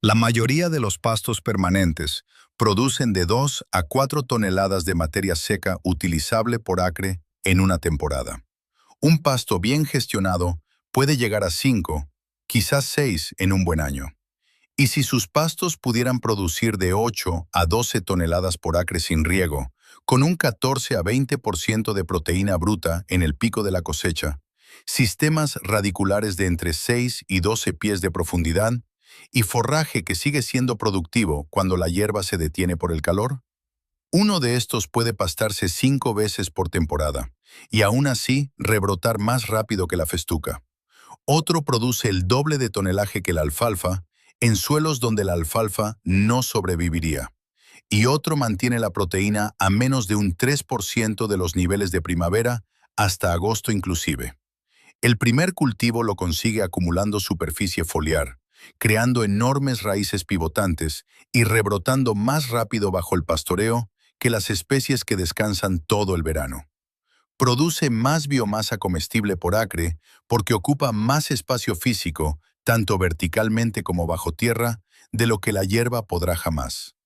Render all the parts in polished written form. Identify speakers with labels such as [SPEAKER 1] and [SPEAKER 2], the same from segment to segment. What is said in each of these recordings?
[SPEAKER 1] La mayoría de los pastos permanentes producen de 2 a 4 toneladas de materia seca utilizable por acre en una temporada. Un pasto bien gestionado puede llegar a 5, quizás 6 en un buen año. Y si sus pastos pudieran producir de 8 a 12 toneladas por acre sin riego, con un 14 a 20% de proteína bruta en el pico de la cosecha, sistemas radiculares de entre 6 y 12 pies de profundidad y forraje que sigue siendo productivo cuando la hierba se detiene por el calor, uno de estos puede pastarse 5 veces por temporada y aún así rebrotar más rápido que la festuca. Otro produce el doble de tonelaje que la alfalfa en suelos donde la alfalfa no sobreviviría. Y otro mantiene la proteína a menos de un 3% de los niveles de primavera hasta agosto inclusive. El primer cultivo lo consigue acumulando superficie foliar, creando enormes raíces pivotantes y rebrotando más rápido bajo el pastoreo que las especies que descansan todo el verano. Produce más biomasa comestible por acre porque ocupa más espacio físico, tanto verticalmente como bajo tierra, de lo que la hierba podrá jamás.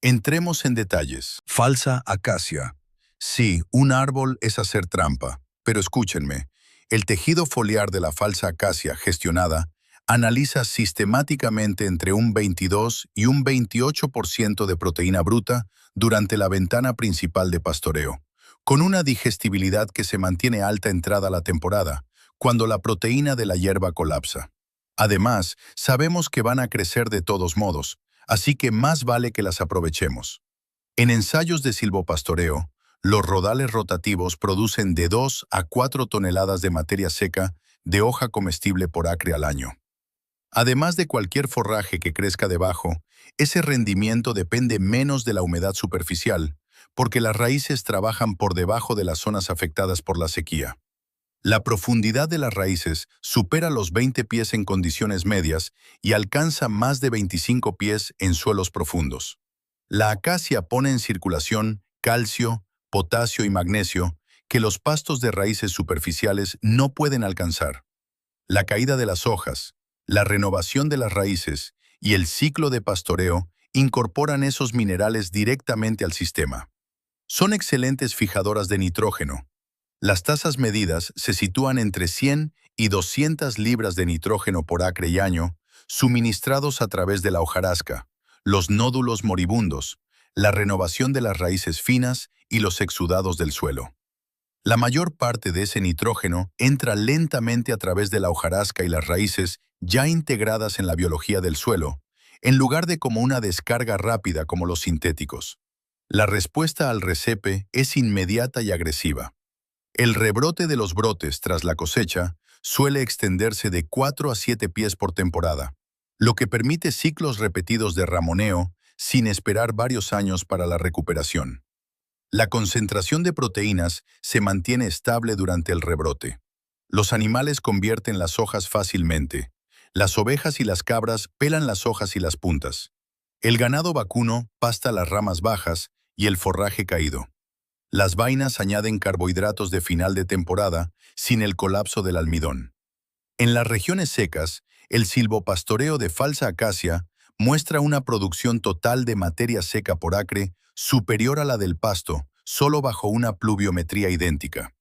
[SPEAKER 1] Entremos en detalles. Falsa acacia. Sí, un árbol es hacer trampa, pero escúchenme. El tejido foliar de la falsa acacia gestionada analiza sistemáticamente entre un 22 y un 28% de proteína bruta durante la ventana principal de pastoreo, con una digestibilidad que se mantiene alta entrada la temporada, cuando la proteína de la hierba colapsa. Además, sabemos que van a crecer de todos modos, así que más vale que las aprovechemos. En ensayos de silvopastoreo, los rodales rotativos producen de 2 a 4 toneladas de materia seca de hoja comestible por acre al año. Además de cualquier forraje que crezca debajo, ese rendimiento depende menos de la humedad superficial, porque las raíces trabajan por debajo de las zonas afectadas por la sequía. La profundidad de las raíces supera los 20 pies en condiciones medias y alcanza más de 25 pies en suelos profundos. La acacia pone en circulación calcio, potasio y magnesio que los pastos de raíces superficiales no pueden alcanzar. La caída de las hojas, la renovación de las raíces y el ciclo de pastoreo incorporan esos minerales directamente al sistema. Son excelentes fijadoras de nitrógeno. Las tasas medidas se sitúan entre 100 y 200 libras de nitrógeno por acre y año, suministrados a través de la hojarasca, los nódulos moribundos, la renovación de las raíces finas y los exudados del suelo. La mayor parte de ese nitrógeno entra lentamente a través de la hojarasca y las raíces ya integradas en la biología del suelo, en lugar de como una descarga rápida como los sintéticos. La respuesta al recepe es inmediata y agresiva. El rebrote de los brotes tras la cosecha suele extenderse de 4 a 7 pies por temporada, lo que permite ciclos repetidos de ramoneo sin esperar varios años para la recuperación. La concentración de proteínas se mantiene estable durante el rebrote. Los animales convierten las hojas fácilmente. Las ovejas y las cabras pelan las hojas y las puntas. El ganado vacuno pasta las ramas bajas y el forraje caído. Las vainas añaden carbohidratos de final de temporada sin el colapso del almidón. En las regiones secas, el silvopastoreo de falsa acacia muestra una producción total de materia seca por acre superior a la del pasto, solo bajo una pluviometría idéntica.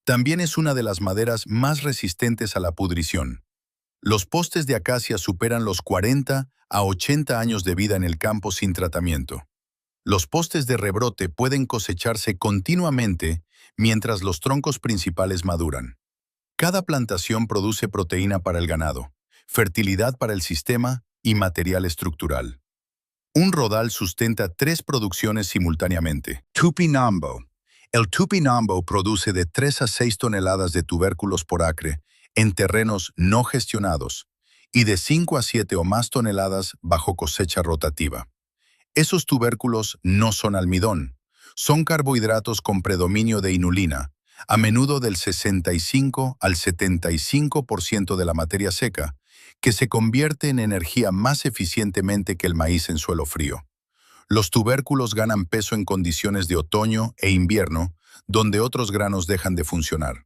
[SPEAKER 1] También es una de las maderas más resistentes a la pudrición. Los postes de acacia superan los 40 a 80 años de vida en el campo sin tratamiento. Los postes de rebrote pueden cosecharse continuamente mientras los troncos principales maduran. Cada plantación produce proteína para el ganado, fertilidad para el sistema y material estructural. Un rodal sustenta 3 producciones simultáneamente. Tupinambo. El tupinambo produce de 3 a 6 toneladas de tubérculos por acre en terrenos no gestionados y de 5 a 7 o más toneladas bajo cosecha rotativa. Esos tubérculos no son almidón, son carbohidratos con predominio de inulina, a menudo del 65 al 75% de la materia seca, que se convierte en energía más eficientemente que el maíz en suelo frío. Los tubérculos ganan peso en condiciones de otoño e invierno, donde otros granos dejan de funcionar.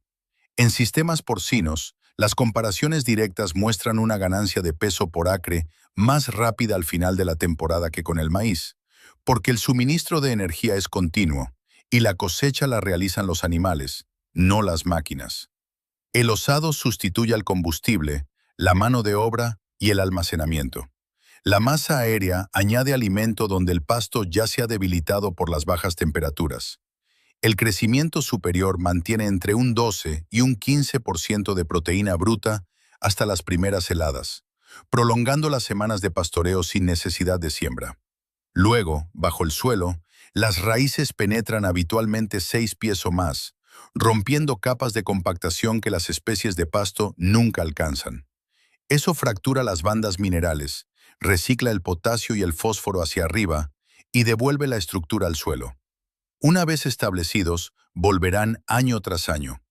[SPEAKER 1] En sistemas porcinos, Las comparaciones directas muestran una ganancia de peso por acre más rápida al final de la temporada que con el maíz, porque el suministro de energía es continuo y la cosecha la realizan los animales, no las máquinas. El osado sustituye al combustible, la mano de obra y el almacenamiento. La masa aérea añade alimento donde el pasto ya se ha debilitado por las bajas temperaturas. El crecimiento superior mantiene entre un 12 y un 15% de proteína bruta hasta las primeras heladas, prolongando las semanas de pastoreo sin necesidad de siembra. Luego, bajo el suelo, las raíces penetran habitualmente 6 pies o más, rompiendo capas de compactación que las especies de pasto nunca alcanzan. Eso fractura las bandas minerales, recicla el potasio y el fósforo hacia arriba y devuelve la estructura al suelo. Una vez establecidos, volverán año tras año.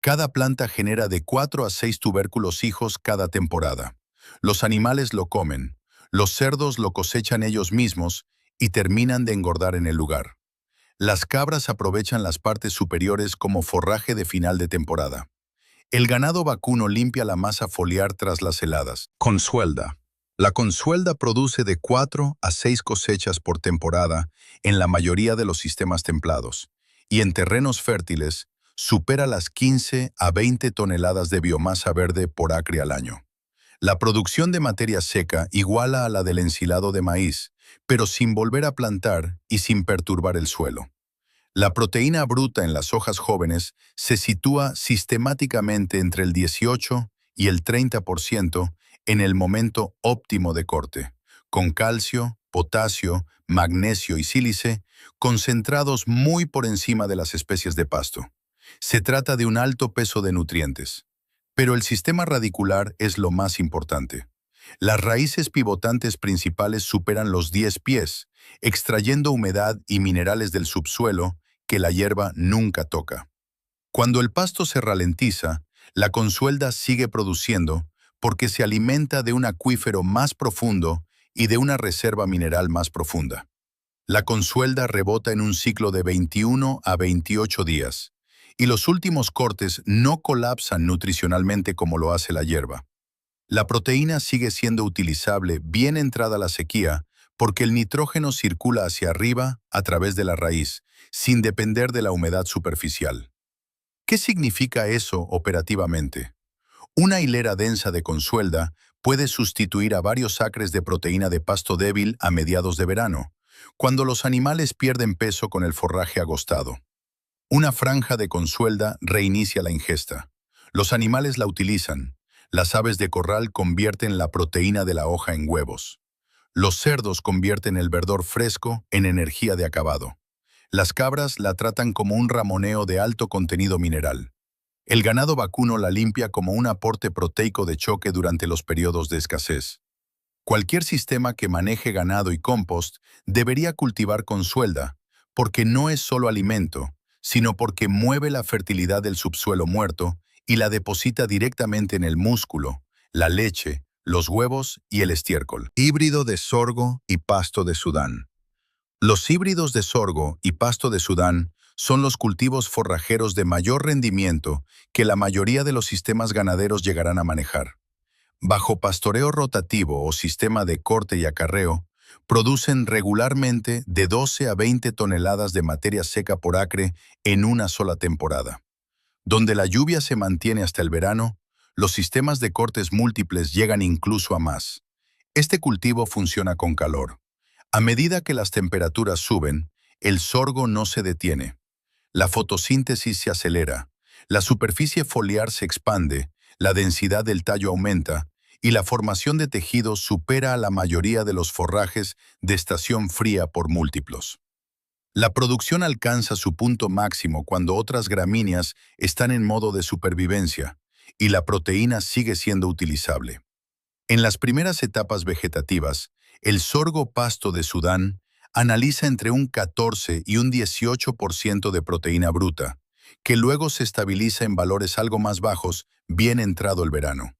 [SPEAKER 1] Cada planta genera de 4 a 6 tubérculos hijos cada temporada. Los animales lo comen, los cerdos lo cosechan ellos mismos y terminan de engordar en el lugar. Las cabras aprovechan las partes superiores como forraje de final de temporada. El ganado vacuno limpia la masa foliar tras las heladas. Consuelda. La consuelda produce de 4 a 6 cosechas por temporada en la mayoría de los sistemas templados, y en terrenos fértiles supera las 15 a 20 toneladas de biomasa verde por acre al año. La producción de materia seca iguala a la del ensilado de maíz, pero sin volver a plantar y sin perturbar el suelo. La proteína bruta en las hojas jóvenes se sitúa sistemáticamente entre el 18 y el 30% en el momento óptimo de corte, con calcio, potasio, magnesio y sílice concentrados muy por encima de las especies de pasto. Se trata de un alto peso de nutrientes. Pero el sistema radicular es lo más importante. Las raíces pivotantes principales superan los 10 pies, extrayendo humedad y minerales del subsuelo que la hierba nunca toca. Cuando el pasto se ralentiza, la consuelda sigue produciendo porque se alimenta de un acuífero más profundo y de una reserva mineral más profunda. La consuelda rebota en un ciclo de 21 a 28 días, y los últimos cortes no colapsan nutricionalmente como lo hace la hierba. La proteína sigue siendo utilizable bien entrada la sequía porque el nitrógeno circula hacia arriba a través de la raíz, sin depender de la humedad superficial. ¿Qué significa eso operativamente? Una hilera densa de consuelda puede sustituir a varios acres de proteína de pasto débil a mediados de verano, cuando los animales pierden peso con el forraje agostado. Una franja de consuelda reinicia la ingesta. Los animales la utilizan. Las aves de corral convierten la proteína de la hoja en huevos. Los cerdos convierten el verdor fresco en energía de acabado. Las cabras la tratan como un ramoneo de alto contenido mineral. El ganado vacuno la limpia como un aporte proteico de choque durante los periodos de escasez. Cualquier sistema que maneje ganado y compost debería cultivar consuelda, porque no es solo alimento, sino porque mueve la fertilidad del subsuelo muerto y la deposita directamente en el músculo, la leche, los huevos y el estiércol. Híbrido de sorgo y pasto de Sudán. Los híbridos de sorgo y pasto de Sudán son los cultivos forrajeros de mayor rendimiento que la mayoría de los sistemas ganaderos llegarán a manejar. Bajo pastoreo rotativo o sistema de corte y acarreo, producen regularmente de 12 a 20 toneladas de materia seca por acre en una sola temporada. Donde la lluvia se mantiene hasta el verano, los sistemas de cortes múltiples llegan incluso a más. Este cultivo funciona con calor. A medida que las temperaturas suben, el sorgo no se detiene. La fotosíntesis se acelera, la superficie foliar se expande, la densidad del tallo aumenta y la formación de tejidos supera a la mayoría de los forrajes de estación fría por múltiplos. La producción alcanza su punto máximo cuando otras gramíneas están en modo de supervivencia y la proteína sigue siendo utilizable. En las primeras etapas vegetativas, el sorgo pasto de Sudán analiza entre un 14 y un 18% de proteína bruta, que luego se estabiliza en valores algo más bajos bien entrado el verano.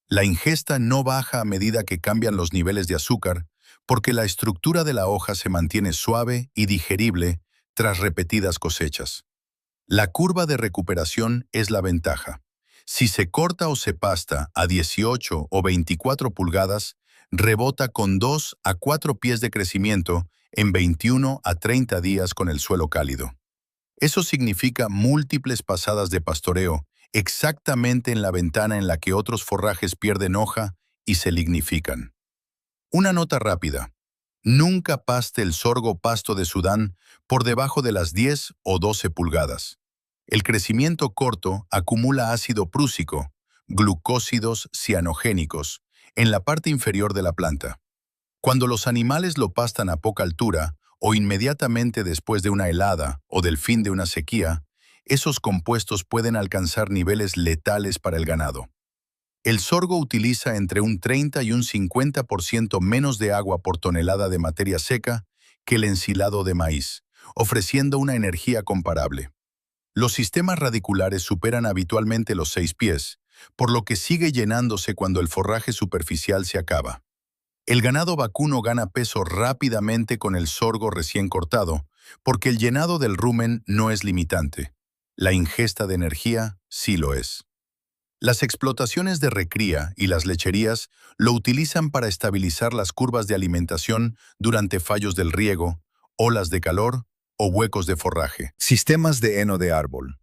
[SPEAKER 1] La ingesta no baja a medida que cambian los niveles de azúcar, porque la estructura de la hoja se mantiene suave y digerible tras repetidas cosechas. La curva de recuperación es la ventaja. Si se corta o se pasta a 18 o 24 pulgadas, rebota con 2 a 4 pies de crecimiento en 21 a 30 días con el suelo cálido. Eso significa múltiples pasadas de pastoreo, exactamente en la ventana en la que otros forrajes pierden hoja y se lignifican. Una nota rápida. Nunca paste el sorgo pasto de Sudán por debajo de las 10 o 12 pulgadas. El crecimiento corto acumula ácido prúsico, glucósidos cianogénicos, en la parte inferior de la planta. Cuando los animales lo pastan a poca altura o inmediatamente después de una helada o del fin de una sequía, esos compuestos pueden alcanzar niveles letales para el ganado. El sorgo utiliza entre un 30 y un 50% menos de agua por tonelada de materia seca que el ensilado de maíz, ofreciendo una energía comparable. Los sistemas radiculares superan habitualmente los 6 pies, por lo que sigue llenándose cuando el forraje superficial se acaba. El ganado vacuno gana peso rápidamente con el sorgo recién cortado, porque el llenado del rumen no es limitante. La ingesta de energía sí lo es. Las explotaciones de recría y las lecherías lo utilizan para estabilizar las curvas de alimentación durante fallos del riego, olas de calor o huecos de forraje. Sistemas de heno de árbol.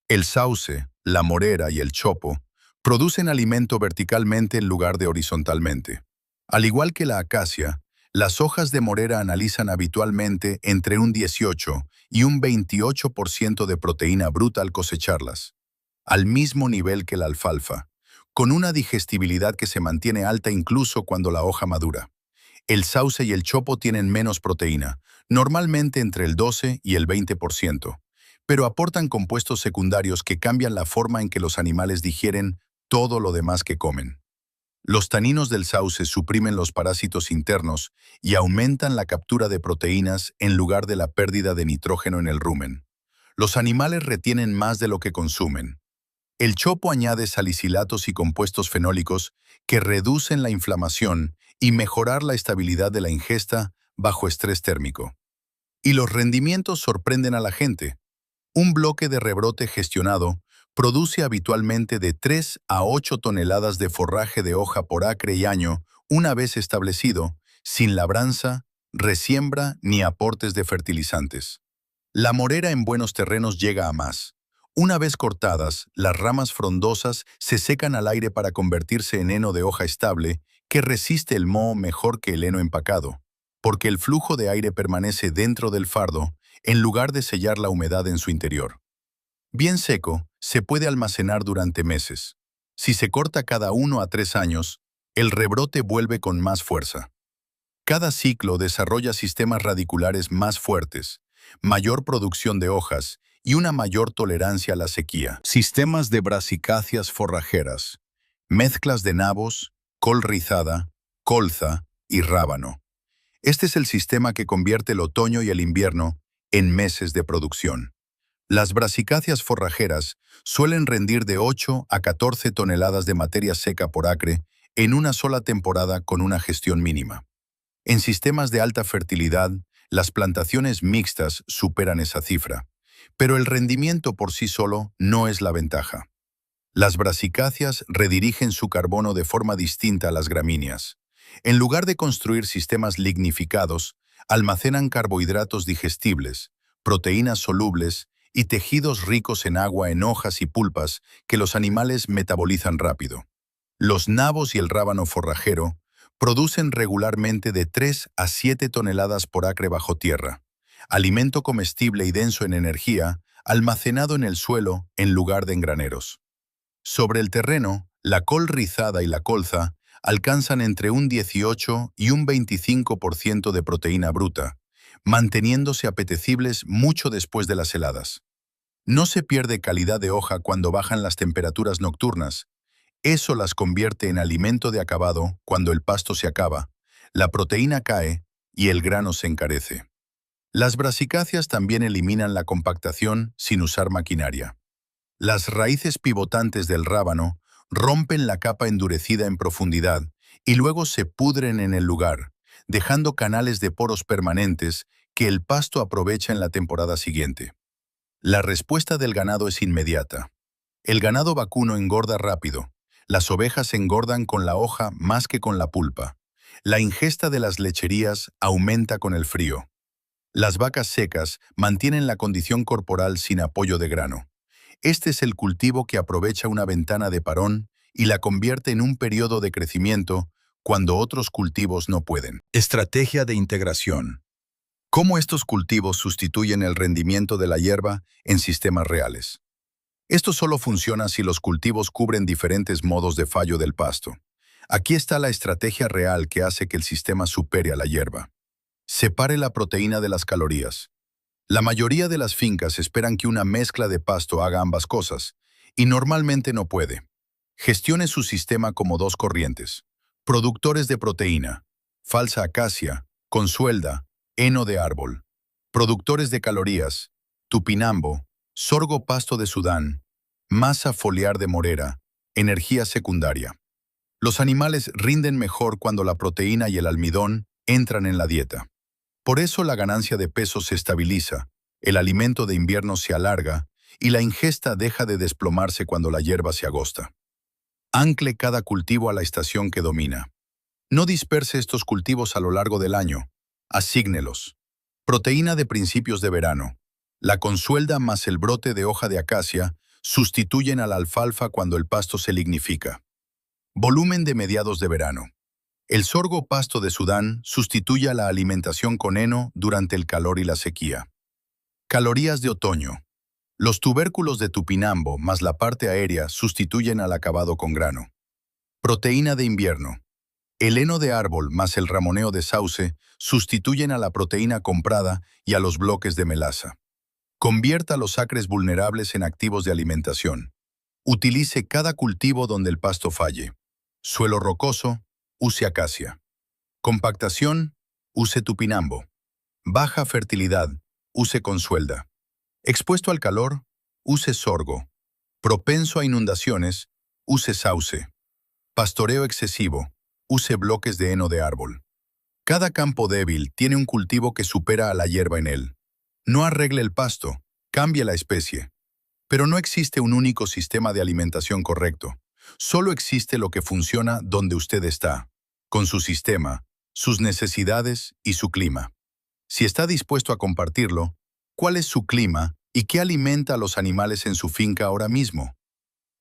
[SPEAKER 1] El sauce, la morera y el chopo producen alimento verticalmente en lugar de horizontalmente. Al igual que la acacia, las hojas de morera analizan habitualmente entre un 18 y un 28% de proteína bruta al cosecharlas, al mismo nivel que la alfalfa, con una digestibilidad que se mantiene alta incluso cuando la hoja madura. El sauce y el chopo tienen menos proteína, normalmente entre el 12 y el 20%, pero aportan compuestos secundarios que cambian la forma en que los animales digieren todo lo demás que comen. Los taninos del sauce suprimen los parásitos internos y aumentan la captura de proteínas en lugar de la pérdida de nitrógeno en el rumen. Los animales retienen más de lo que consumen. El chopo añade salicilatos y compuestos fenólicos que reducen la inflamación y mejorar la estabilidad de la ingesta bajo estrés térmico. Y los rendimientos sorprenden a la gente. Un bloque de rebrote gestionado produce habitualmente de 3 a 8 toneladas de forraje de hoja por acre y año una vez establecido, sin labranza, resiembra ni aportes de fertilizantes. La morera en buenos terrenos llega a más. Una vez cortadas, las ramas frondosas se secan al aire para convertirse en heno de hoja estable que resiste el moho mejor que el heno empacado, porque el flujo de aire permanece dentro del fardo en lugar de sellar la humedad en su interior. Bien seco, se puede almacenar durante meses. Si se corta cada 1 a 3 años, el rebrote vuelve con más fuerza. Cada ciclo desarrolla sistemas radiculares más fuertes, mayor producción de hojas y una mayor tolerancia a la sequía. Sistemas de brasicáceas forrajeras, mezclas de nabos, col rizada, colza y rábano. Este es el sistema que convierte el otoño y el invierno en meses de producción. Las brasicáceas forrajeras suelen rendir de 8 a 14 toneladas de materia seca por acre en una sola temporada con una gestión mínima. En sistemas de alta fertilidad, las plantaciones mixtas superan esa cifra, pero el rendimiento por sí solo no es la ventaja. Las brasicáceas redirigen su carbono de forma distinta a las gramíneas. En lugar de construir sistemas lignificados, almacenan carbohidratos digestibles, proteínas solubles y tejidos ricos en agua en hojas y pulpas que los animales metabolizan rápido. Los nabos y el rábano forrajero producen regularmente de 3 a 7 toneladas por acre bajo tierra, alimento comestible y denso en energía, almacenado en el suelo en lugar de en graneros. Sobre el terreno, la col rizada y la colza alcanzan entre un 18 y un 25% de proteína bruta, manteniéndose apetecibles mucho después de las heladas. No se pierde calidad de hoja cuando bajan las temperaturas nocturnas. Eso las convierte en alimento de acabado cuando el pasto se acaba, la proteína cae y el grano se encarece. Las brasicáceas también eliminan la compactación sin usar maquinaria. Las raíces pivotantes del rábano rompen la capa endurecida en profundidad y luego se pudren en el lugar, dejando canales de poros permanentes que el pasto aprovecha en la temporada siguiente. La respuesta del ganado es inmediata. El ganado vacuno engorda rápido. Las ovejas engordan con la hoja más que con la pulpa. La ingesta de las lecherías aumenta con el frío. Las vacas secas mantienen la condición corporal sin apoyo de grano. Este es el cultivo que aprovecha una ventana de parón y la convierte en un periodo de crecimiento cuando otros cultivos no pueden. Estrategia de integración. ¿Cómo estos cultivos sustituyen el rendimiento de la hierba en sistemas reales? Esto solo funciona si los cultivos cubren diferentes modos de fallo del pasto. Aquí está la estrategia real que hace que el sistema supere a la hierba. Separe la proteína de las calorías. La mayoría de las fincas esperan que una mezcla de pasto haga ambas cosas, y normalmente no puede. Gestione su sistema como dos corrientes. Productores de proteína, falsa acacia, consuelda, heno de árbol. Productores de calorías, tupinambo, sorgo pasto de Sudán, masa foliar de morera, energía secundaria. Los animales rinden mejor cuando la proteína y el almidón entran en la dieta. Por eso la ganancia de peso se estabiliza, el alimento de invierno se alarga y la ingesta deja de desplomarse cuando la hierba se agosta. Ancle cada cultivo a la estación que domina. No disperse estos cultivos a lo largo del año. Asígnelos. Proteína de principios de verano. La consuelda más el brote de hoja de acacia sustituyen a la alfalfa cuando el pasto se lignifica. Volumen de mediados de verano. El sorgo pasto de Sudán sustituye a la alimentación con heno durante el calor y la sequía. Calorías de otoño. Los tubérculos de tupinambo más la parte aérea sustituyen al acabado con grano. Proteína de invierno. El heno de árbol más el ramoneo de sauce sustituyen a la proteína comprada y a los bloques de melaza. Convierta los acres vulnerables en activos de alimentación. Utilice cada cultivo donde el pasto falle. Suelo rocoso, use acacia. Compactación, use tupinambo. Baja fertilidad, use consuelda. Expuesto al calor, use sorgo. Propenso a inundaciones, use sauce. Pastoreo excesivo, use bloques de heno de árbol. Cada campo débil tiene un cultivo que supera a la hierba en él. No arregle el pasto, cambie la especie. Pero no existe un único sistema de alimentación correcto. Solo existe lo que funciona donde usted está, con su sistema, sus necesidades y su clima. Si está dispuesto a compartirlo, ¿cuál es su clima y qué alimenta a los animales en su finca ahora mismo?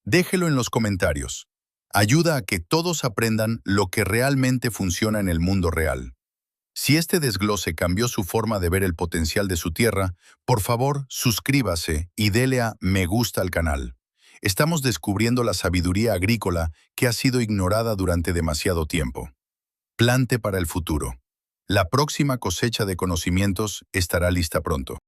[SPEAKER 1] Déjelo en los comentarios. Ayuda a que todos aprendan lo que realmente funciona en el mundo real. Si este desglose cambió su forma de ver el potencial de su tierra, por favor, suscríbase y dele a me gusta al canal. Estamos descubriendo la sabiduría agrícola que ha sido ignorada durante demasiado tiempo. Plante para el futuro. La próxima cosecha de conocimientos estará lista pronto.